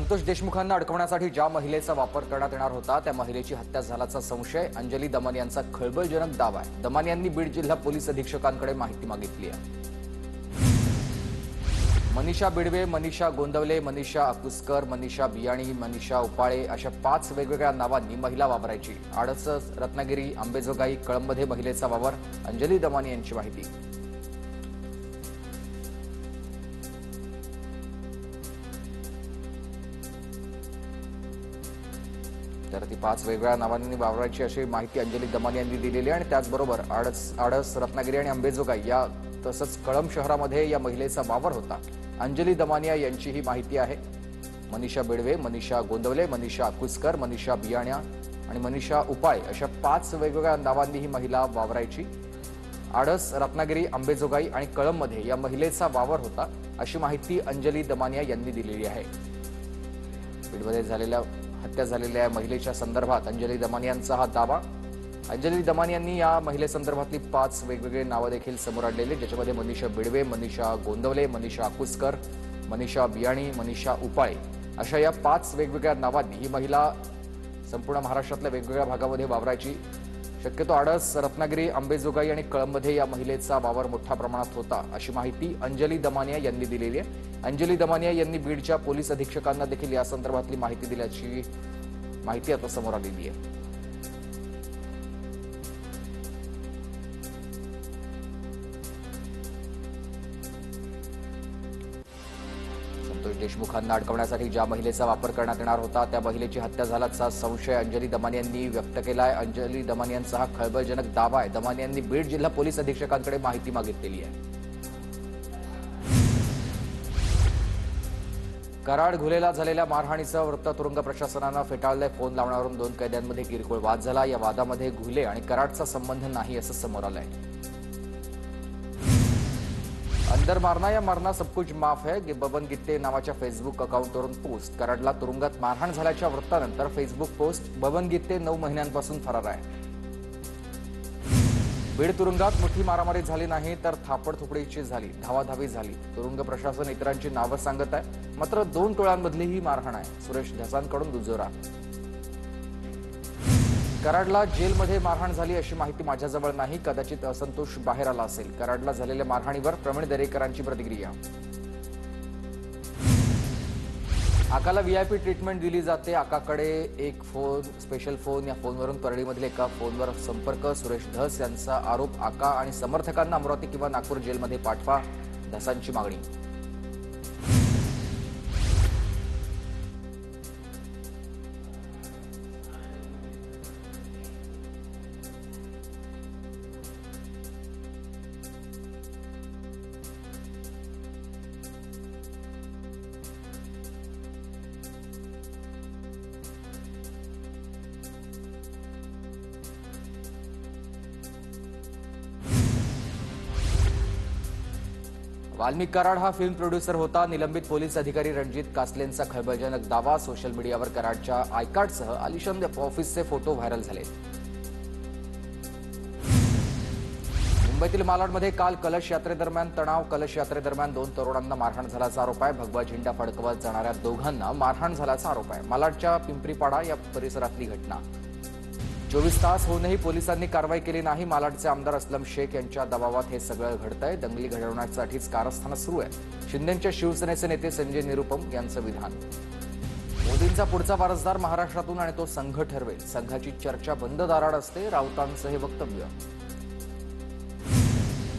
संतोष देशमुखांना अडकवण्यासाठी ज्या महिलेचा वापर करण्यात येणार होता त्या महिलेची हत्या झाल्याचा संशय अंजली दमानी यांचा खळबळजनक दावा आहे। दमानी यांनी बीड जिल्हा पोलीस अधीक्षकांकडे माहिती मागितली आहे। मनीषा बिडवे, मनीषा गोंदवले, मनीषा अकुस्कर, मनीषा बियाणी, मनीषा उपाळे अशा 5 वेगवेगळ्या नावांनी महिला वावरायची। आडसच, रत्नागिरी, अंबेजोगाई, कळंबमध्ये महिलेचा वावर। अंजली दमानी यांची माहिती। तर ती 5 वेगवेगळ्या नावांनी वावरायची अशी माहिती अंजली दमानी यांनी दिलेली आहे। आणि त्याचबरोबर आडस, रत्नागिरी आणि अंबेजोगाई या तसंच कळंब शहरामध्ये या महिलेचा वावर होता। अंजली दमानी यांची ही माहिती आहे। मनीषा बिडवे, मनीषा गोंदवले, मनीषा अकुस्कर, मनीषा बियाण्या आणि मनीषा उपाळे अशा 5 वेगवेगळ्या नावांनी ही महिला वावरायची। आडस, रत्नागिरी, अंबेजोगाई आणि कळंबमध्ये या महिलेचा वावर होता अशी माहिती अंजली दमानी यांनी दिलेली आहे। बीडमध्ये हत्या झालेल्या महिलेच्या संदर्भात अंजली दमानी यांचा हा दावा। अंजली दमानी यांनी या महिलेसंदर्भातली 5 वेगवेगळे नावं देखील समोर आणलेली, ज्याच्यामध्ये मनीषा बिडवे, मनीषा गोंदवले, मनीषा अकुस्कर, मनीषा बियाणी, मनीषा उपाळे अशा या 5 वेगवेगळ्या नावांनी ही महिला संपूर्ण महाराष्ट्रातल्या वेगवेगळ्या भागामध्ये वावरायची। शक्यतो आडस, रत्नागिरी, अंबेजोगाई आणि कळंबमध्ये या महिलेचा वावर मोठ्या प्रमाणात होता अशी माहिती अंजली दमानी यांनी दिलेली आहे। अंजली दमानी यांनी बीडच्या पोलीस अधीक्षकांना देखील या संदर्भातली माहिती दिल्याची माहिती आता समोर आलेली आहे। संतोष देशमुखांना अडकवण्यासाठी ज्या महिलेचा वापर करण्यात येणार होता त्या महिलेची हत्या झाल्याचा संशय अंजली दमानी यांनी व्यक्त केला आहे। अंजली दमानी यांचा हा खळबळजनक दावा आहे। दमानी यांनी बीड जिल्हा पोलीस अधीक्षकांकडे माहिती मागितलेली आहे। कराड घुलेला झालेल्या मारहाणीचं वृत्त तुरुंग प्रशासनानं फेटाळलंय। फोन लावण्यावरून 2 कैद्यांमध्ये किरकोळ वाद झाला। या वादामध्ये घुले आणि कराडचा संबंध नाही असं समोर आलंय। अंदर मारना या मारना सब कुछ माफ है, बबन गित्ते नावाच्या फेसबुक अकाउंटवरून पोस्ट। कराडला तुरुंगात मारहाण झाल्याच्या वृत्तानंतर फेसबुक पोस्ट। बबन गित्ते 9 महिन्यांपासून फरार आहे। बीड तुरुंगात मोठी मारामारी झाली नाही तर थापडथोपडीची झाली, धावाधावी झाली। तुरुंग प्रशासन इतरांची नावं सांगत आहे, मात्र 2 टोळ्यांमधली ही मारहाण आहे। सुरेश ढसांकडून दुजोरा। कराडला जेलमध्ये मारहाण झाली अशी माहिती माझ्याजवळ नाही, कदाचित असंतोष बाहेर आला असेल। कराडला झालेल्या मारहाणीवर प्रवीण दरेकरांची प्रतिक्रिया। आकाला व्हीआयपी ट्रीटमेंट दिली जाते। आकाकडे एक फोन, स्पेशल फोन, या फोनवरून परळीमधील एका फोनवर संपर्क। सुरेश धस यांचा आरोप। आका आणि समर्थकांना अमरावती किंवा नागपूर जेलमध्ये पाठवा, धसांची मागणी। वाल्मिक कराड हा फिल्म प्रोड्युसर होता। निलंबित पोलीस अधिकारी रणजित कासलेंचा खळबळजनक दावा। सोशल मीडियावर कराडच्या आयकार्डसह आलिशान ऑफिसचे फोटो व्हायरल झाले। मुंबईतील मालाडमध्ये काल कलश यात्रेदरम्यान तणाव। कलश यात्रेदरम्यान 2 तरुणांना मारहाण झाल्याचा आरोप आहे। भगवा झेंडा फडकवत जाणाऱ्या दोघांना मारहाण झाल्याचा आरोप आहे। मालाडच्या पिंपरीपाडा या परिसरातली घटना। 24 तास होऊनही पोलिसांनी कारवाई केली नाही। मालाडचे आमदार असलम शेख यांच्या दबावात हे सगळं घडतंय। दंगली घडवण्यासाठीच कारस्थानं सुरू आहे। शिंदेच्या शिवसेनेचे नेते संजय निरुपम यांचं विधान। मोदींचा पुढचा वारसदार महाराष्ट्रातून आणि तो संघ ठरवेल। संघाची चर्चा बंद दाराआड असते, राऊतांचं हे वक्तव्य।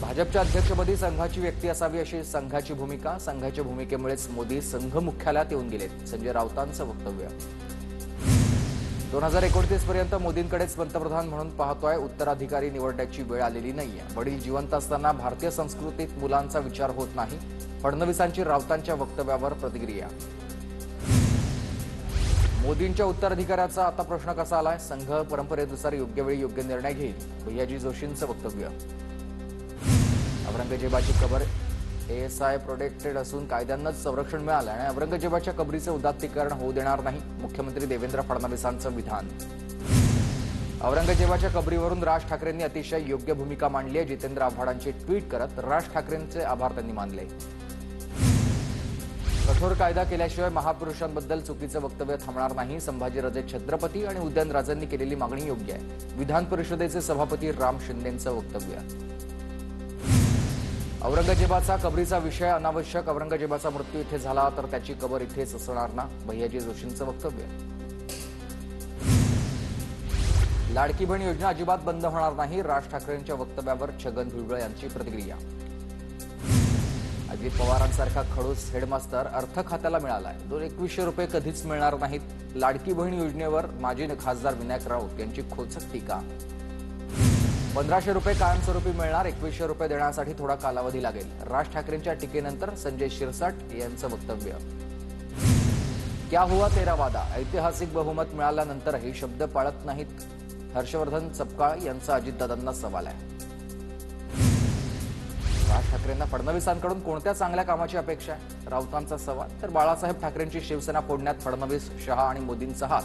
भाजपच्या अध्यक्षपदी संघाची व्यक्ती असावी अशी संघाची भूमिका। संघाच्या भूमिकेमुळेच मोदी संघ मुख्यालयात येऊन गेलेत, संजय राऊतांचं वक्तव्य। 2029 पर्यंत मोदींकडेच पंतप्रधान म्हणून पाहतोय। उत्तराधिकारी निवडण्याची वेळ आलेली नाहीये। वडील जिवंत असताना भारतीय संस्कृतीत मुलांचा विचार होत नाही, फडणवीसांची राऊतांच्या वक्तव्यावर प्रतिक्रिया। मोदींच्या उत्तराधिकाऱ्याचा आता प्रश्न कसा आलाय? संघ परंपरेनुसार योग्य वेळी योग्य निर्णय घेईल, भैयाजी जोशींचं वक्तव्य। औरंगजेबाची कबर एएसआय प्रोटेक्टेड असून कायद्यांनाच संरक्षण मिळालं आणि औरंगजेबाच्या कबरीचे उदात्तीकरण होऊ देणार नाही, मुख्यमंत्री देवेंद्र फडणवीसांचं विधान। औरंगजेबाच्या कबरीवरून राज ठाकरेंनी अतिशय योग्य भूमिका मांडली आहे। जितेंद्र आव्हाडांचे ट्विट करत राज ठाकरेंचे आभार त्यांनी मानले। कठोर कायदा केल्याशिवाय महापुरुषांबद्दल चुकीचं वक्तव्य थांबणार नाही. संभाजीराजे छत्रपती आणि उदयनराजेंनी केलेली मागणी योग्य आहे. विधान परिषदेचे सभापती राम शिंदेंचं वक्तव्य. औरंगजेबाचा कबरीचा विषय अनावश्यक. औरंगजेबाचा मृत्यू इथे झाला तर त्याची कबर इथेच असणार ना, भैयाजी जोशींचं वक्तव्य. लाडकी बहीण योजना अजिबात बंद होणार नाही. राज ठाकरेंच्या वक्तव्यावर छगन भुजबळ यांची प्रतिक्रिया. अजित पवारांसारखा खडूस हेडमास्टर अर्थ खात्याला मिळालाय. 2100 रुपये कधीच मिळणार नाहीत. लाडकी बहीण योजनेवर माजी खासदार विनायक राऊत यांची खोचक टीका. 1500 रुपये कायमस्वरूपी मिळणार. 2100 रुपये देण्यासाठी थोडा कालावधी लागेल. राज ठाकरेंच्या टीकेनंतर संजय शिरसाट यांचं वक्तव्य. क्या हुआ तेरा वादा. ऐतिहासिक बहुमत मिळाल्यानंतरही शब्द पाळत नाहीत. हर्षवर्धन चपकाळ यांचा अजितदादांना सवाल आहे. राज ठाकरेंना फडणवीसांकडून कोणत्या चांगल्या कामाची अपेक्षा आहे, राऊतांचा सवाल. तर बाळासाहेब ठाकरेंची शिवसेना फोडण्यात फडणवीस, शहा आणि मोदींचा हात.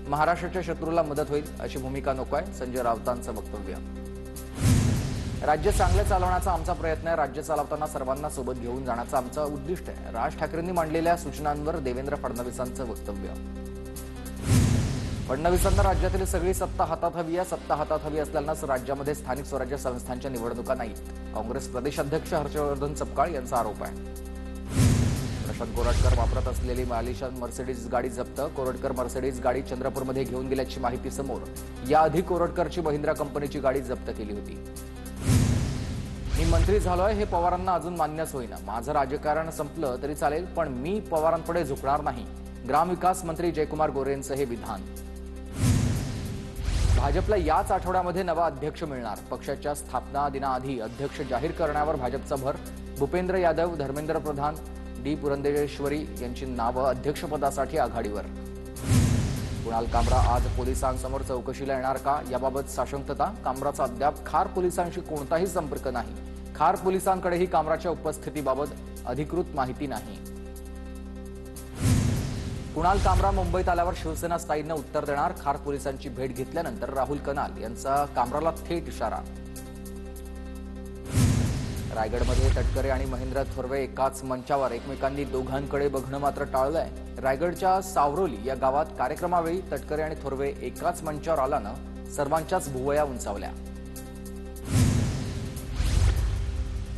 महाराष्ट्राच्या शत्रूला मदत होईल अशी भूमिका नकोय, संजय राऊतांचं वक्तव्य. राज्य चांगले चालवण्याचा आमचा प्रयत्न आहे. राज्य चालवताना सर्वांना सोबत घेऊन जाण्याचं आमचं उद्दिष्ट आहे. राज ठाकरेंनी मांडलेल्या सूचनांवर देवेंद्र फडणवीसांचं वक्तव्य. फडणवीसांना राज्यातील सगळी सत्ता हातात हवी आहे. सत्ता हातात हवी असल्यानंच राज्यामध्ये स्थानिक स्वराज्य संस्थांच्या निवडणुका नाहीत. काँग्रेस प्रदेशाध्यक्ष हर्षवर्धन चपकाळ यांचा आरोप आहे. प्रशांत कोरटकर वापरत असलेली आलिशान मर्सिडीज गाडी जप्त. कोरटकर मर्सिडीज गाडी चंद्रपूरमध्ये घेऊन गेल्याची माहिती समोर. याआधी कोरटकरची महिंद्रा कंपनीची गाडी जप्त केली होती. मी मंत्री झालोय हे पवारांना अजून मान्यच होईना. माझं राजकारण संपलं तरी चालेल, पण मी पवारांपुढे झुकणार नाही. ग्रामविकास मंत्री जयकुमार गोरेंचं हे विधान. भाजपला याच आठवड्यामध्ये नवा अध्यक्ष मिळणार. पक्षाच्या स्थापना दिनाआधी अध्यक्ष जाहीर करण्यावर भाजपचा भर. भूपेंद्र यादव, धर्मेंद्र प्रधान, डी पुरंदेश्वरी यांची नावं अध्यक्षपदासाठी आघाडीवर. कुणाल कामरा आज पोलिसांसमोर चौकशीला येणार का, याबाबत साशंकता. कामराचा अद्याप खार पोलिसांशी कोणताही संपर्क नाही. खार पोलिसांकडेही कामराच्या उपस्थितीबाबत अधिकृत माहिती नाही. कुणाल कामरा मुंबईत आल्यावर शिवसेना स्थायीनं उत्तर देणार. खार पोलिसांची भेट घेतल्यानंतर राहुल कनाल यांचा कामराला थेट इशारा. रायगडमध्ये तटकरे आणि महेंद्र थोरवे एकाच मंचावर. एकमेकांनी दोघांकडे बघणं मात्र टाळलंय. रायगडच्या सावरोली या गावात कार्यक्रमावेळी तटकरे आणि थोरवे एकाच मंचावर आल्यानं सर्वांच्याच भुवया उंचावल्या.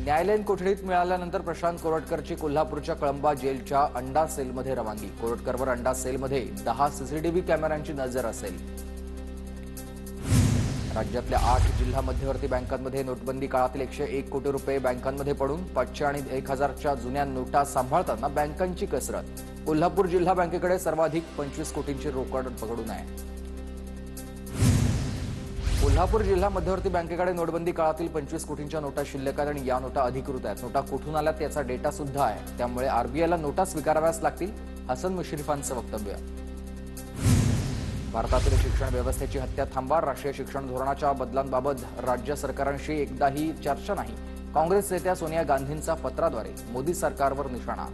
न्यायालयीन कोठडीत मिळाल्यानंतर प्रशांत कोरटकरची कोल्हापूरच्या कळंबा जेलच्या अंडा सेलमध्ये रवानगी. कोरटकरवर अंडा सेलमध्ये 10 सीसीटीव्ही कॅमेऱ्यांची नजर असेल. राज्यातल्या 8 जिल्हा मध्यवर्ती बँकांमध्ये नोटबंदी काळातील 101 कोटी रुपये बँकांमध्ये पडून. 500 आणि 1000च्या जुन्या नोटा सांभाळताना बँकांची कसरत. कोल्हापूर जिल्हा बँकेकडे सर्वाधिक 25 कोटींची रोकड पकडून आहे. कोल्हापूर जिल्हा मध्यवर्ती बँकेकडे नोटबंदी काळातील 25 कोटींच्या नोटा शिल्लक आहेत आणि या नोटा अधिकृत आहेत. नोटा कुठून आल्यात याचा डेटा सुद्धा आहे. त्यामुळे आरबीआयला नोटा स्वीकाराव्याच लागतील. हसन मुश्रीफांचं वक्तव्य. भारतातील शिक्षण व्यवस्थेची हत्या थांबवा. राष्ट्रीय शिक्षण धोरणाच्या बदलांबाबत राज्य सरकारांशी एकदाही चर्चा नाही. काँग्रेस नेत्या सोनिया गांधींचा पत्राद्वारे मोदी सरकारवर निशाणा.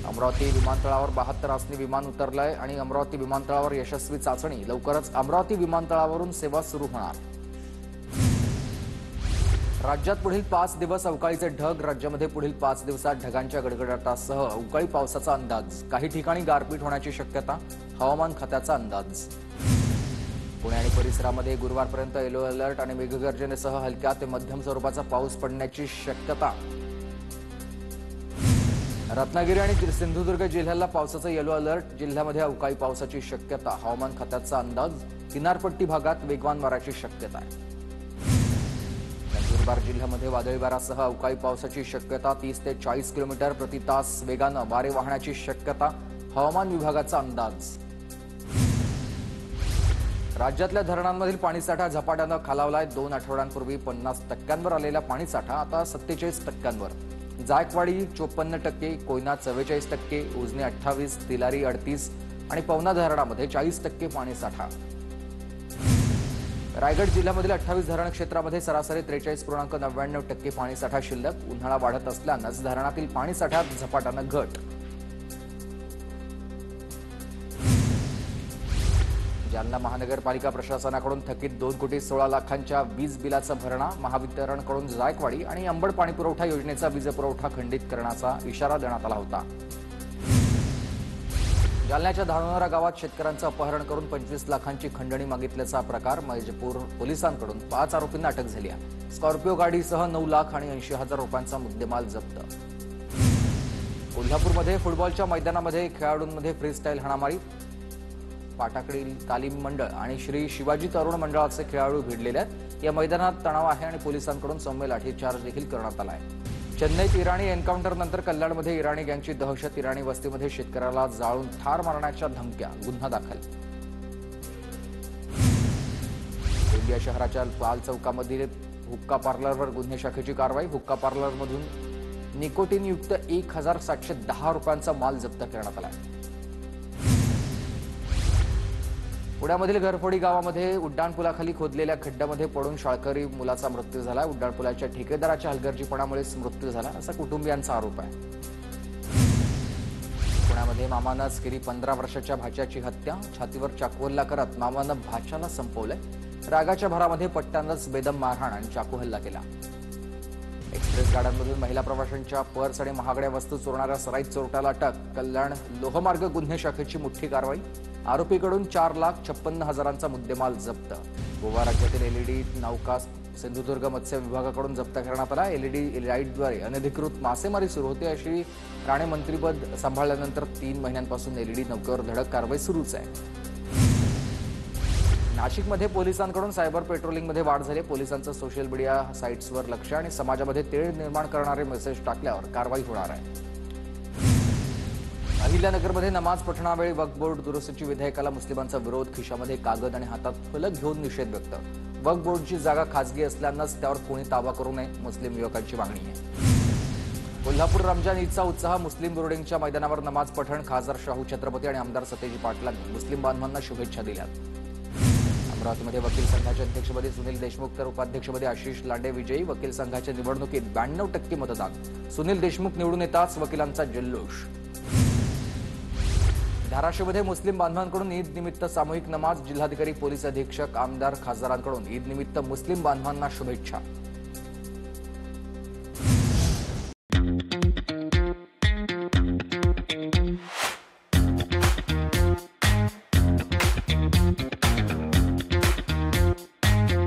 अमरावती विमानतळावर 72 आसनी विमान उतरलंय आणि अमरावती विमानतळावर यशस्वी चाचणी. लवकरच अमरावती विमानतळावरून सेवा सुरू होणार. राज्यात पुढील 5 दिवस अवकाळीचे ढग. राज्यामध्ये पुढील 5 दिवसात ढगांच्या गडगडाटासह अवकाळी पावसाचा अंदाज. काही ठिकाणी गारपीट होण्याची शक्यता. हवामान खात्याचा अंदाज. पुणे आणि परिसरामध्ये गुरुवारपर्यंत येलो अलर्ट आणि मेघगर्जनेसह हलक्या ते मध्यम स्वरूपाचा पाऊस पडण्याची शक्यता. रत्नागिरी आणि सिंधुदुर्ग जिल्ह्याला पावसाचा येलो अलर्ट. जिल्ह्यामध्ये अवकाळी पावसाची शक्यता. हवामान खात्याचा अंदाज. किनारपट्टी भागात वेगवान वाऱ्याची शक्यता आहे. नंदुरबार जिल्ह्यामध्ये वादळी वाऱ्यासह अवकाळी पावसाची शक्यता. 30 ते 40 किलोमीटर प्रति तास वेगानं वारे वाहण्याची शक्यता. हवामान विभागाचा अंदाज. राज्यातल्या धरणांमधील पाणीसाठा झपाट्यानं खालावलाय. 2 आठवड्यांपूर्वी 50% आलेला पाणीसाठा आता 47%. जायकवाडी 54%, कोयना 44%, उजनी 28%, तिलारी 38% आणि पवना धरणामध्ये 40% पाणीसाठा. रायगड जिल्ह्यामधील 28 धरण क्षेत्रामध्ये सरासरी 43.99% पाणीसाठा शिल्लक. उन्हाळा वाढत असल्यानंच धरणातील पाणीसाठ्यात झपाट्यानं घट. जालना महानगरपालिका प्रशासनाकडून थकीत 2,16,00,000च्या वीज बिलाचा भरणा, महावितरणकडून जायकवाडी आणि अंबड पाणीपुरवठा योजनेचा वीज पुरवठा खंडित करण्याचा इशारा देण्यात आला होता. जालन्याच्या धानोरा गावात शेतकऱ्यांचं अपहरण करून 25 लाखांची खंडणी मागितल्याचा प्रकार. मैजपूर पोलिसांकडून 5 आरोपींना अटक झाली आहे. स्कॉर्पिओ गाडीसह 9 लाख आणि 80,000 रुपयांचा मुद्देमाल जप्त. कोल्हापूरमध्ये फुटबॉलच्या मैदानामध्ये खेळाडूंमध्ये फ्रीस्टाईल हाणामारी. पाटाकडी तालीम मंडळ आणि श्री शिवाजी तरुण मंडळाचे खेळाडू भिडलेले आहेत. या मैदानात तणाव आहे आणि पोलिसांकडून सौम्य लाठीचार्ज देखील करण्यात आला आहे. चेन्नईत इराणी एन्काउंटरनंतर कल्याणमध्ये इराणी गँगची दहशत. इराणी वस्तीमध्ये शेतकऱ्याला जाळून ठार मारण्याच्या धमक्या. गुन्हा दाखल. गोंदिया शहराच्या पाल चौकामधील हुक्का पार्लरवर गुन्हे शाखेची कारवाई. हुक्का पार्लरमधून निकोटीनयुक्त 1,710 रुपयांचा माल जप्त करण्यात आला. पुण्यामधील घरफोडी गावामध्ये उड्डाणपुलाखाली खोदलेल्या खड्ड्यामध्ये पडून शाळकरी मुलाचा मृत्यू झाला. उड्डाणपुलाच्या ठेकेदाराच्या हलगर्जीपणामुळेच मृत्यू झाला असा कुटुंबियांचा आरोप आहे. पुण्यामध्ये मामानंच केली 15 वर्षाच्या भाच्याची हत्या. छातीवर चाकू हल्ला करत मामानं भाच्याला संपवलंय. रागाच्या भरामध्ये पट्ट्यानंच बेदम मारहाण आणि चाकू हल्ला केला. एक्सप्रेस गाड्यांमधून महिला प्रवाशांच्या पर्स आणि महागड्या वस्तू चोरणाऱ्या सराईत चोरट्याला अटक. कल्याण लोहमार्ग गुन्हे शाखेची मोठी कारवाई. आरोपीकडून 4,56,000चा मुद्देमाल जप्त. गोवा राज्यातील एलईडी नौका सिंधुदुर्ग मत्स्य विभागाकडून जप्त करण्यात आला. एलईडी लाईटद्वारे अनधिकृत मासेमारी सुरू होते अशी राणे मंत्रिपद सांभाळल्यानंतर 3 महिन्यांपासून एलईडी नौकेवर धडक कारवाई सुरूच आहे. नाशिकमध्ये पोलिसांकडून सायबर पेट्रोलिंगमध्ये वाढ झाली. पोलिसांचं सोशल मीडिया साईट्सवर लक्ष आणि समाजामध्ये तेढ निर्माण करणारे मेसेज टाकल्यावर कारवाई होणार आहे. अहिल्यानगरमध्ये नमाज पठणावेळी वक्फ बोर्ड दुरुस्तीची विधेयकाला मुस्लिमांचा विरोध. खिशामध्ये कागद आणि हातात फलक घेऊन निषेध व्यक्त. वक्फ बोर्डची जागा खासगी असल्यानंच त्यावर कोणी ताबा करू नये, मुस्लिम युवकांची मागणी आहे. कोल्हापूर रमजान ईदचा उत्साह. मुस्लिम बोर्डिंगच्या मैदानावर नमाज पठण. खासदार शाहू छत्रपती आणि आमदार सतेजी पाटलांनी मुस्लिम बांधवांना शुभेच्छा दिल्या. अमरावतीमध्ये वकील संघाच्या अध्यक्षपदी सुनील देशमुख तर उपाध्यक्षपदी आशिष लांडे विजयी. वकील संघाच्या निवडणुकीत 92% मतदान. सुनील देशमुख निवडून येताच वकिलांचा जल्लोष. धाराशिवमध्ये मुस्लिम बांधवांकडून ईद निमित्त सामूहिक नमाज. जिल्हाधिकारी, पोलीस अधीक्षक, आमदार, खासदारांकडून ईद निमित्त मुस्लिम बांधवांना शुभेच्छा.